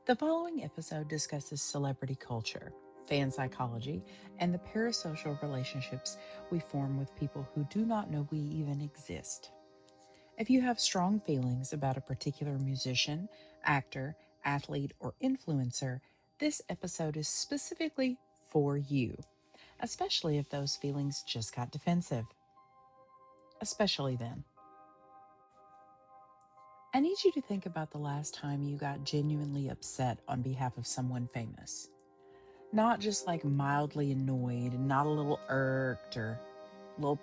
The following episode discusses celebrity culture, fan psychology, and the parasocial relationships we form with people who do not know we even exist. If you have strong feelings about a particular musician, actor, athlete, or influencer, this episode is specifically for you, especially if those feelings just got defensive. Especially then. I need you to think about the last time you got genuinely upset on behalf of someone famous. Not just like mildly annoyed and not a little irked or a little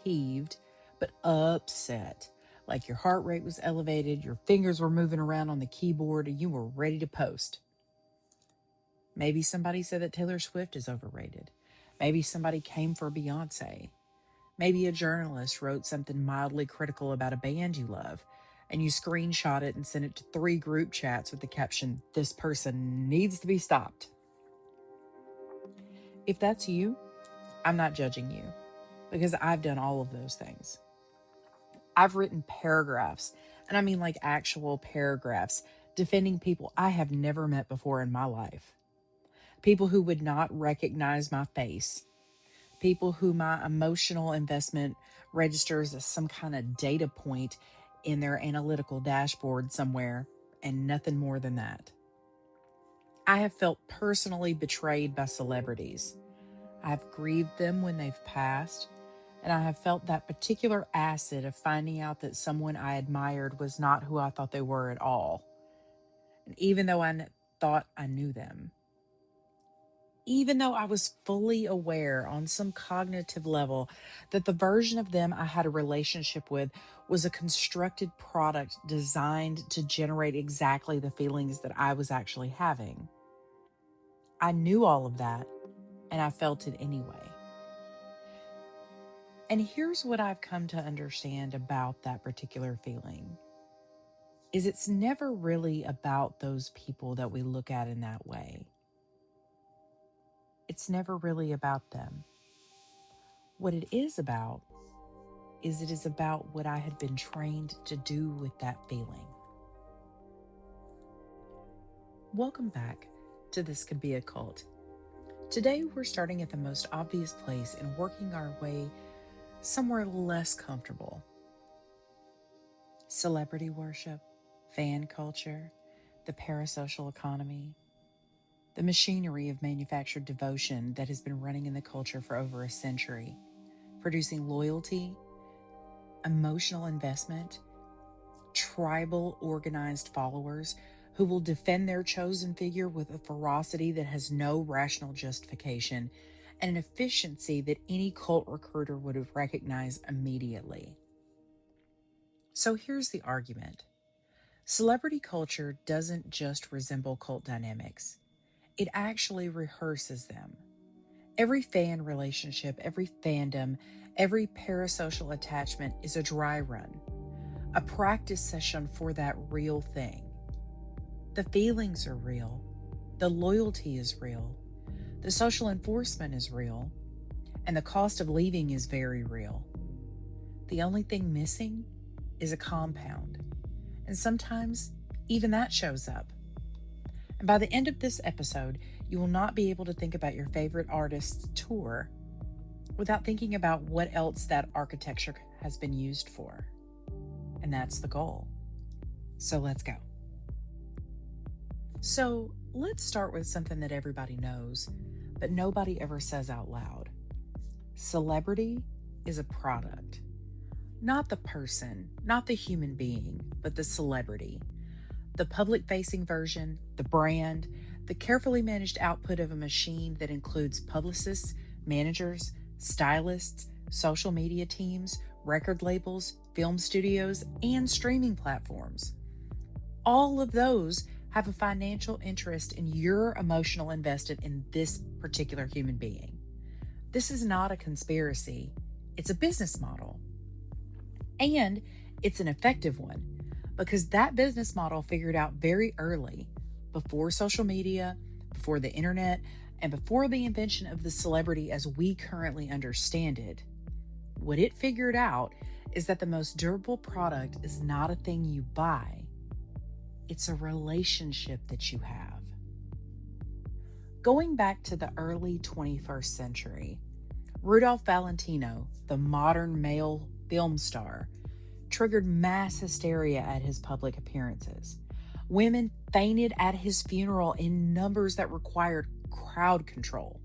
peeved, but upset. Like your heart rate was elevated, your fingers were moving around on the keyboard, and you were ready to post. Maybe somebody said that Taylor Swift is overrated. Maybe somebody came for Beyonce. Maybe a journalist wrote something mildly critical about a band you love, and you screenshot it and sent it to 3 group chats with the caption, "This person needs to be stopped." If that's you, I'm not judging you because I've done all of those things. I've written paragraphs, and I mean like actual paragraphs, defending people I have never met before in my life. People who would not recognize my face. People who my emotional investment registers as some kind of data point in their analytical dashboard somewhere, and nothing more than that. I have felt personally betrayed by celebrities. I have grieved them when they've passed, and I have felt that particular acid of finding out that someone I admired was not who I thought they were at all. And even though I thought I knew them, even though I was fully aware on some cognitive level that the version of them I had a relationship with was a constructed product designed to generate exactly the feelings that I was actually having. I knew all of that, and I felt it anyway. And here's what I've come to understand about that particular feeling is it's never really about those people that we look at in that way. It's never really about them. What it is about is it is about what I had been trained to do with that feeling. Welcome back to This Could Be a Cult. Today we're starting at the most obvious place and working our way somewhere less comfortable. Celebrity worship, fan culture, the parasocial economy, the machinery of manufactured devotion that has been running in the culture for over a century, producing loyalty, emotional investment, tribal organized followers who will defend their chosen figure with a ferocity that has no rational justification and an efficiency that any cult recruiter would have recognized immediately. So here's the argument. Celebrity culture doesn't just resemble cult dynamics. It actually rehearses them. Every fan relationship, every fandom, every parasocial attachment is a dry run, a practice session for that real thing. The feelings are real. The loyalty is real. The social enforcement is real. And the cost of leaving is very real. The only thing missing is a compound. And sometimes even that shows up. And by the end of this episode, you will not be able to think about your favorite artist's tour without thinking about what else that architecture has been used for. And that's the goal. So let's go. So let's start with something that everybody knows, but nobody ever says out loud. Celebrity is a product. Not the person, not the human being, but the celebrity. The public-facing version, the brand, the carefully managed output of a machine that includes publicists, managers, stylists, social media teams, record labels, film studios, and streaming platforms. All of those have a financial interest in your emotional investment in this particular human being. This is not a conspiracy. It's a business model. And it's an effective one because that business model figured out very early, before social media, before the internet, and before the invention of the celebrity as we currently understand it. What it figured out is that the most durable product is not a thing you buy. It's a relationship that you have. Going back to the early 21st century, Rudolph Valentino, the modern male film star, triggered mass hysteria at his public appearances. Women fainted at his funeral in numbers that required crowd control.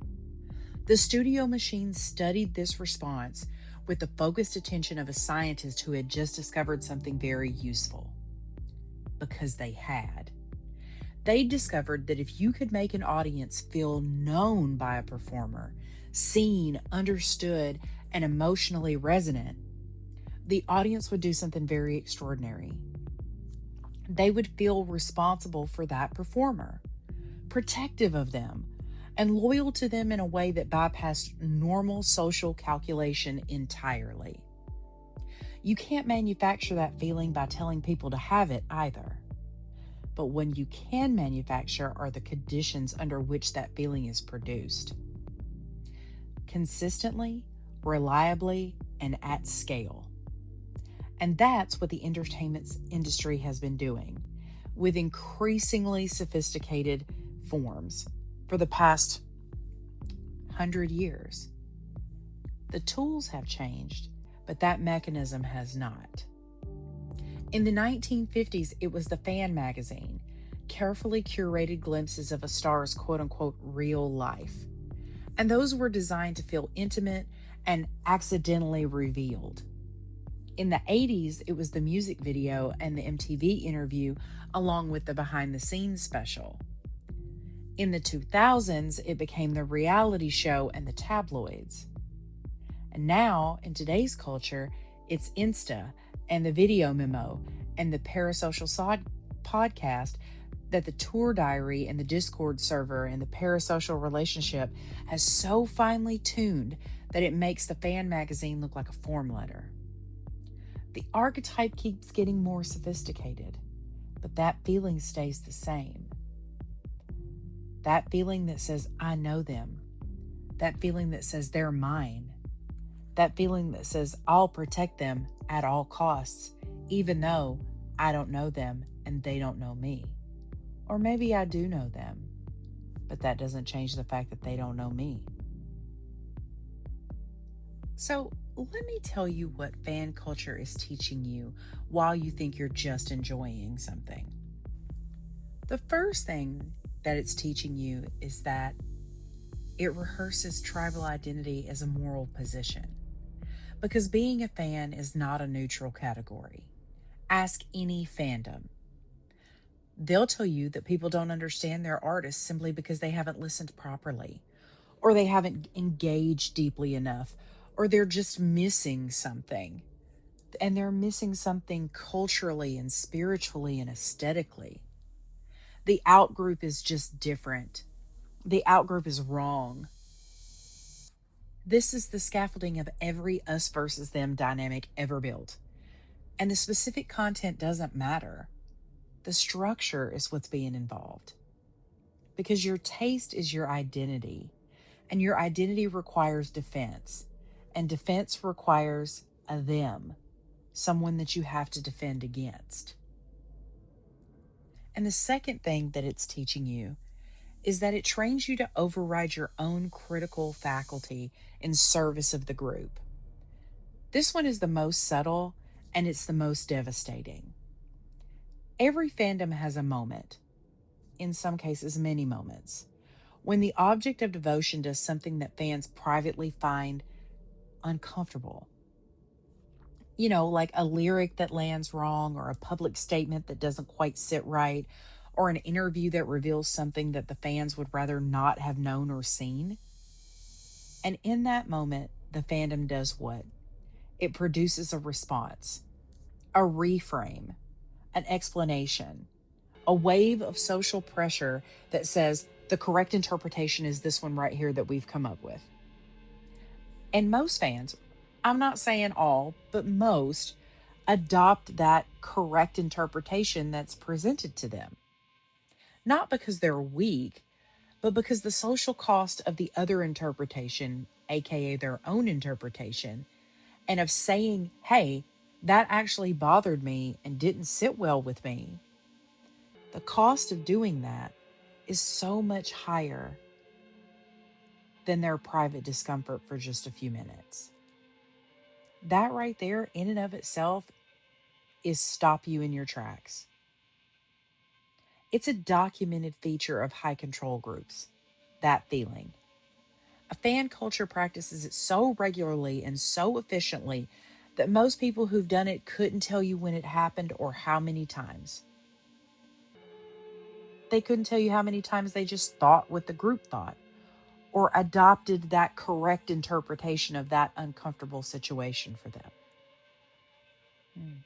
The studio machine studied this response with the focused attention of a scientist who had just discovered something very useful. Because they had. They discovered that if you could make an audience feel known by a performer, seen, understood, and emotionally resonant, the audience would do something very extraordinary. They would feel responsible for that performer, protective of them, and loyal to them in a way that bypassed normal social calculation entirely. You can't manufacture that feeling by telling people to have it either. But what you can manufacture are the conditions under which that feeling is produced. Consistently, reliably, and at scale. And that's what the entertainment industry has been doing, with increasingly sophisticated forms for the past 100 years. The tools have changed, but that mechanism has not. In the 1950s, it was the Fan magazine, carefully curated glimpses of a star's quote-unquote real life. And those were designed to feel intimate and accidentally revealed. In the 80s, it was the music video and the MTV interview, along with the behind-the-scenes special. In the 2000s, it became the reality show and the tabloids. And now, in today's culture, it's Insta and the video memo and the parasocial podcast that the tour diary and the Discord server and the parasocial relationship has so finely tuned that it makes the Fan magazine look like a form letter. The archetype keeps getting more sophisticated, but that feeling stays the same. That feeling that says, I know them. That feeling that says they're mine. That feeling that says I'll protect them at all costs, even though I don't know them and they don't know me. Or maybe I do know them, but that doesn't change the fact that they don't know me. So let me tell you what fan culture is teaching you while you think you're just enjoying something. The first thing that it's teaching you is that it rehearses tribal identity as a moral position. Because being a fan is not a neutral category. Ask any fandom. They'll tell you that people don't understand their artists simply because they haven't listened properly, or they haven't engaged deeply enough, or they're just missing something. And they're missing something culturally and spiritually and aesthetically. The outgroup is just different. The outgroup is wrong. This is the scaffolding of every us versus them dynamic ever built. And the specific content doesn't matter. The structure is what's being involved. Because your taste is your identity. And your identity requires defense. And defense requires a them. Someone that you have to defend against. And the second thing that it's teaching you is that it trains you to override your own critical faculty in service of the group. This one is the most subtle, and it's the most devastating. Every fandom has a moment, in some cases many moments, when the object of devotion does something that fans privately find uncomfortable. You know, like a lyric that lands wrong, or a public statement that doesn't quite sit right, or an interview that reveals something that the fans would rather not have known or seen. And in that moment, the fandom does what? It produces a response, a reframe, an explanation, a wave of social pressure that says the correct interpretation is this one right here that we've come up with. And most fans, I'm not saying all, but most, adopt that correct interpretation that's presented to them. Not because they're weak, but because the social cost of the other interpretation, aka their own interpretation, and of saying, hey, that actually bothered me and didn't sit well with me, The cost of doing that is so much higher than their private discomfort for just a few minutes. That right there, in and of itself, is stop you in your tracks. It's a documented feature of high control groups, that feeling. A fan culture practices it so regularly and so efficiently that most people who've done it couldn't tell you when it happened or how many times. They couldn't tell you how many times they just thought what the group thought or adopted that correct interpretation of that uncomfortable situation for them.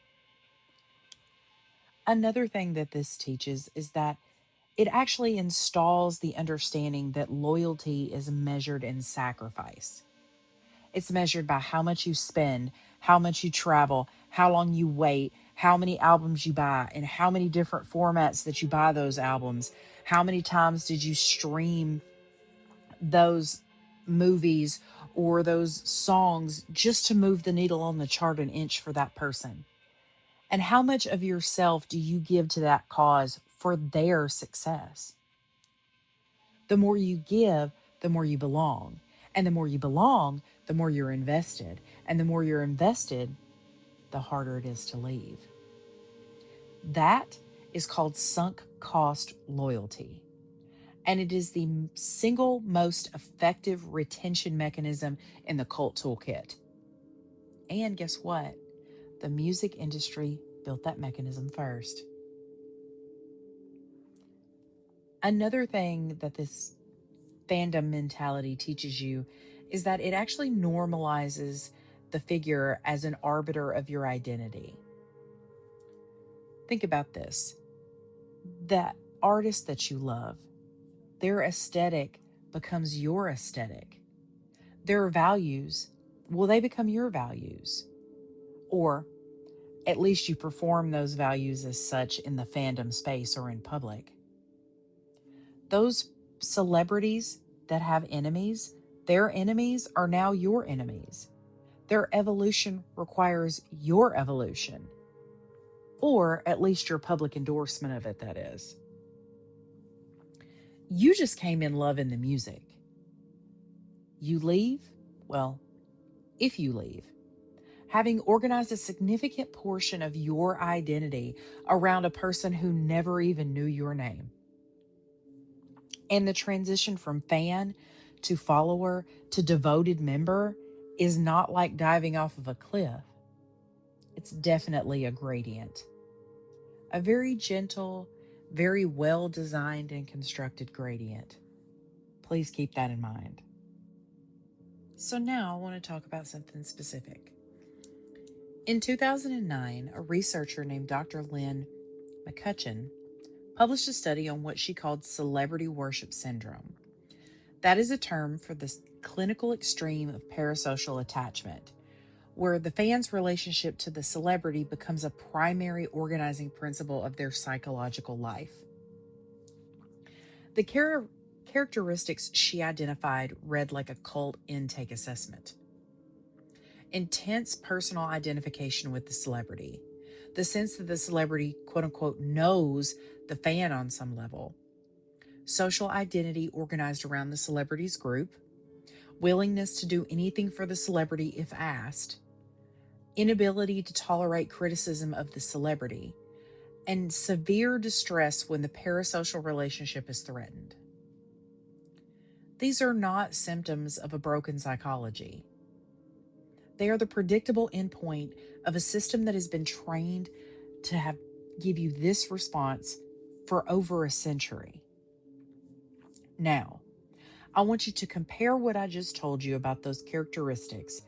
Another thing that this teaches is that it actually installs the understanding that loyalty is measured in sacrifice. It's measured by how much you spend, how much you travel, how long you wait, how many albums you buy, and how many different formats that you buy those albums. How many times did you stream those movies or those songs just to move the needle on the chart an inch for that person? And how much of yourself do you give to that cause for their success? The more you give, the more you belong. And the more you belong, the more you're invested. And the more you're invested, the harder it is to leave. That is called sunk cost loyalty. And it is the single most effective retention mechanism in the cult toolkit. And guess what? The music industry built that mechanism first. Another thing that this fandom mentality teaches you is that it actually normalizes the figure as an arbiter of your identity. Think about this. That artist that you love, their aesthetic becomes your aesthetic. Their values, well, they become your values. Or at least you perform those values as such in the fandom space or in public. Those celebrities that have enemies, their enemies are now your enemies. Their evolution requires your evolution, or at least your public endorsement of it, that is. You just came in loving the music. You leave? Well, if you leave, having organized a significant portion of your identity around a person who never even knew your name. And the transition from fan to follower to devoted member is not like diving off of a cliff. It's definitely a gradient. A very gentle, very well designed and constructed gradient. Please keep that in mind. So now I want to talk about something specific. In 2009, a researcher named Dr. Lynn McCutcheon published a study on what she called celebrity worship syndrome. That is a term for the clinical extreme of parasocial attachment, where the fan's relationship to the celebrity becomes a primary organizing principle of their psychological life. The characteristics she identified read like a cult intake assessment. Intense personal identification with the celebrity, the sense that the celebrity, quote unquote, knows the fan on some level, social identity organized around the celebrity's group, willingness to do anything for the celebrity if asked, inability to tolerate criticism of the celebrity, and severe distress when the parasocial relationship is threatened. These are not symptoms of a broken psychology. They are the predictable endpoint of a system that has been trained to give you this response for over a century. Now, I want you to compare what I just told you about those characteristics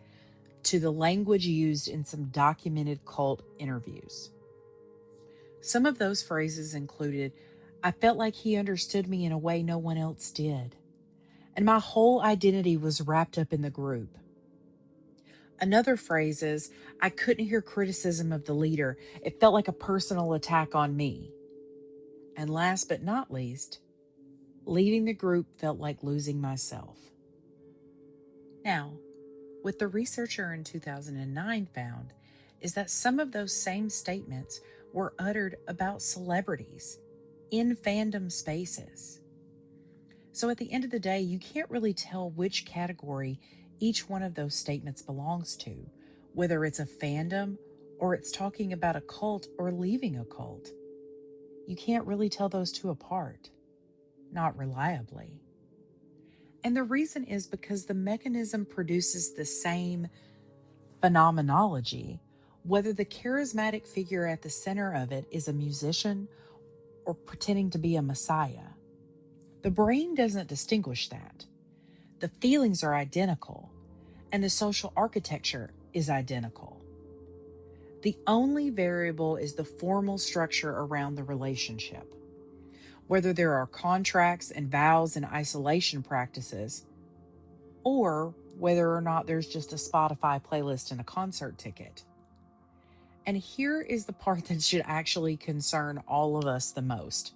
to the language used in some documented cult interviews. Some of those phrases included, "I felt like he understood me in a way no one else did, and my whole identity was wrapped up in the group." Another phrase is, "I couldn't hear criticism of the leader. It felt like a personal attack on me." And last but not least, "Leaving the group felt like losing myself." Now, what the researcher in 2009 found is that some of those same statements were uttered about celebrities, in fandom spaces. So at the end of the day, you can't really tell which category each one of those statements belongs to, whether it's a fandom or it's talking about a cult or leaving a cult. You can't really tell those two apart, not reliably. And the reason is because the mechanism produces the same phenomenology, whether the charismatic figure at the center of it is a musician or pretending to be a messiah. The brain doesn't distinguish that. The feelings are identical, and the social architecture is identical. The only variable is the formal structure around the relationship. Whether there are contracts and vows and isolation practices, or whether or not there's just a Spotify playlist and a concert ticket. And here is the part that should actually concern all of us the most.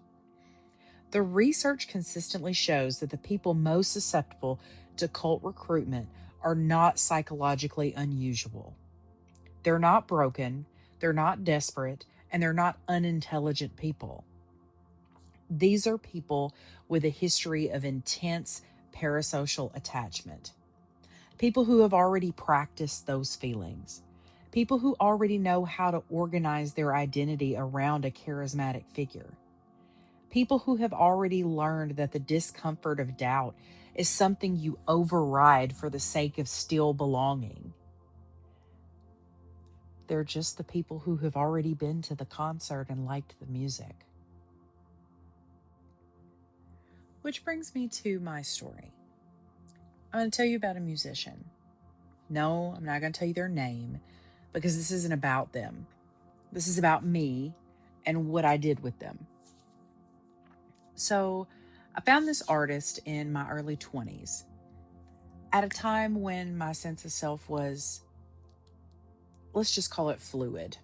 The research consistently shows that the people most susceptible to cult recruitment are not psychologically unusual. They're not broken, they're not desperate, and they're not unintelligent people. These are people with a history of intense parasocial attachment. People who have already practiced those feelings. People who already know how to organize their identity around a charismatic figure. People who have already learned that the discomfort of doubt is something you override for the sake of still belonging. They're just the people who have already been to the concert and liked the music. Which brings me to my story. I'm going to tell you about a musician. No, I'm not going to tell you their name because this isn't about them. This is about me and what I did with them. So, I found this artist in my early 20s at a time when my sense of self was, let's just call it fluid.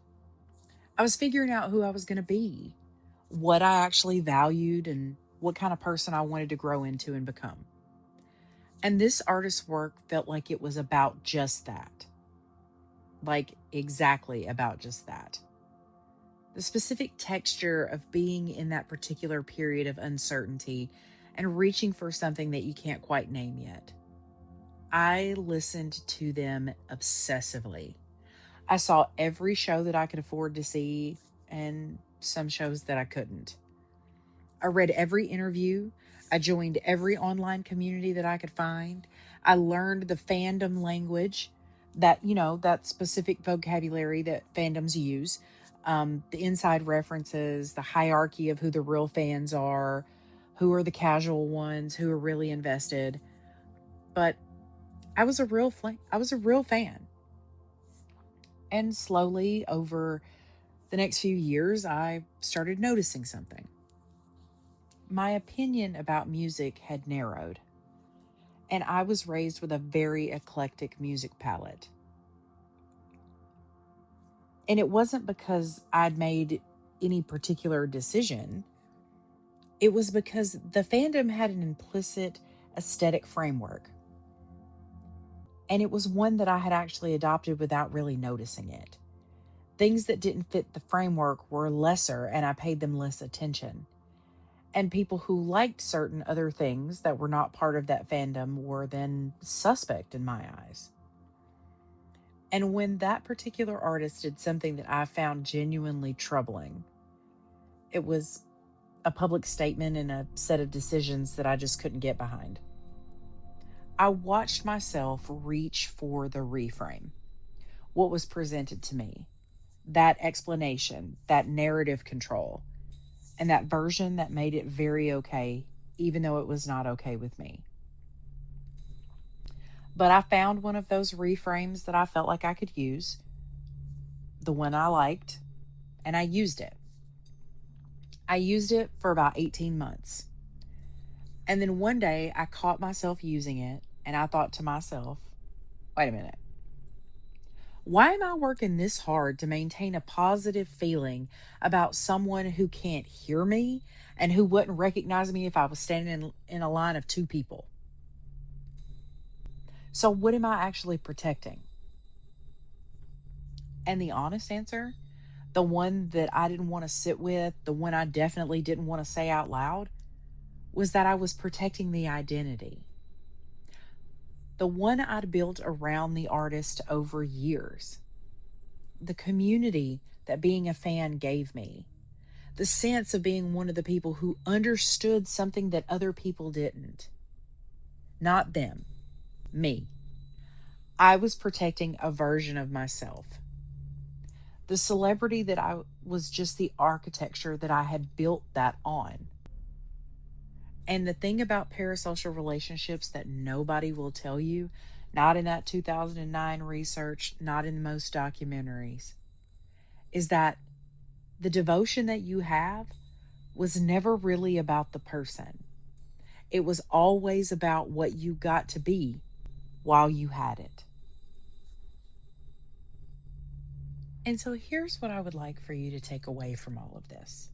I was figuring out who I was going to be, what I actually valued, and what kind of person I wanted to grow into and become. And this artist's work felt like it was about just that. Like exactly about just that. The specific texture of being in that particular period of uncertainty and reaching for something that you can't quite name yet. I listened to them obsessively. I saw every show that I could afford to see and some shows that I couldn't. I read every interview. I joined every online community that I could find. I learned the fandom language, that specific vocabulary that fandoms use, the inside references, the hierarchy of who the real fans are, who are the casual ones, who are really invested. But I was a real fan. And slowly over the next few years, I started noticing something. My opinion about music had narrowed, and I was raised with a very eclectic music palette. And it wasn't because I'd made any particular decision, it was because the fandom had an implicit aesthetic framework. And it was one that I had actually adopted without really noticing it. Things that didn't fit the framework were lesser, and I paid them less attention. And people who liked certain other things that were not part of that fandom were then suspect in my eyes. And when that particular artist did something that I found genuinely troubling, it was a public statement and a set of decisions that I just couldn't get behind. I watched myself reach for the reframe, what was presented to me, that explanation, that narrative control, and that version that made it very okay, even though it was not okay with me. But I found one of those reframes that I felt like I could use, the one I liked, and I used it. I used it for about 18 months. And then one day I caught myself using it, and I thought to myself, wait a minute. Why am I working this hard to maintain a positive feeling about someone who can't hear me and who wouldn't recognize me if I was standing in a line of two people? So, what am I actually protecting? And the honest answer, the one that I didn't want to sit with, the one I definitely didn't want to say out loud, was that I was protecting the identity. The one I'd built around the artist over years. The community that being a fan gave me. The sense of being one of the people who understood something that other people didn't. Not them, me. I was protecting a version of myself. The celebrity that I was just the architecture that I had built that on. And the thing about parasocial relationships that nobody will tell you, not in that 2009 research, not in most documentaries, is that the devotion that you have was never really about the person. It was always about what you got to be while you had it. And so here's what I would like for you to take away from all of this.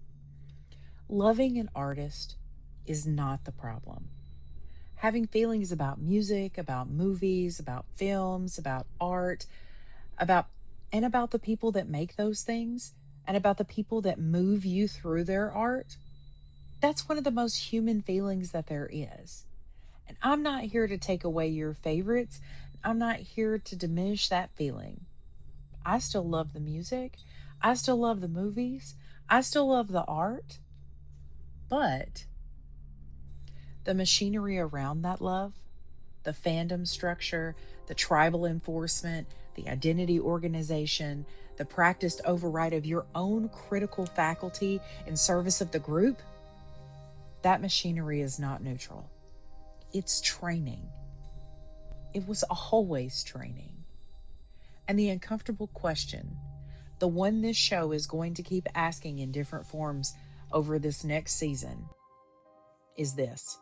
Loving an artist is not the problem. Having feelings about music, about movies, about films, about art, about about the people that make those things, and about the people that move you through their art, that's one of the most human feelings that there is. And I'm not here to take away your favorites. I'm not here to diminish that feeling. I still love the music. I still love the movies. I still love the art. But the machinery around that love, the fandom structure, the tribal enforcement, the identity organization, the practiced override of your own critical faculty in service of the group, that machinery is not neutral. It's training. It was always training. And the uncomfortable question, the one this show is going to keep asking in different forms over this next season, is this: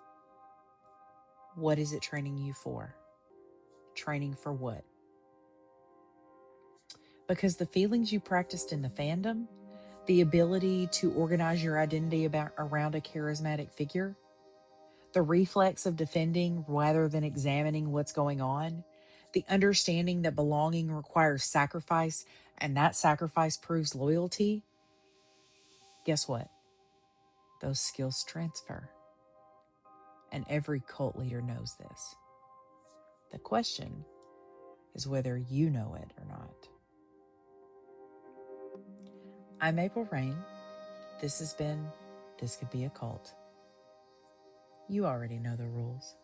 what is it training you for? Training for what? Because the feelings you practiced in the fandom, the ability to organize your identity around a charismatic figure, the reflex of defending rather than examining what's going on, the understanding that belonging requires sacrifice and that sacrifice proves loyalty, guess what? Those skills transfer. And every cult leader knows this. The question is whether you know it or not. I'm April Rain. This has been This Could Be a Cult. You already know the rules.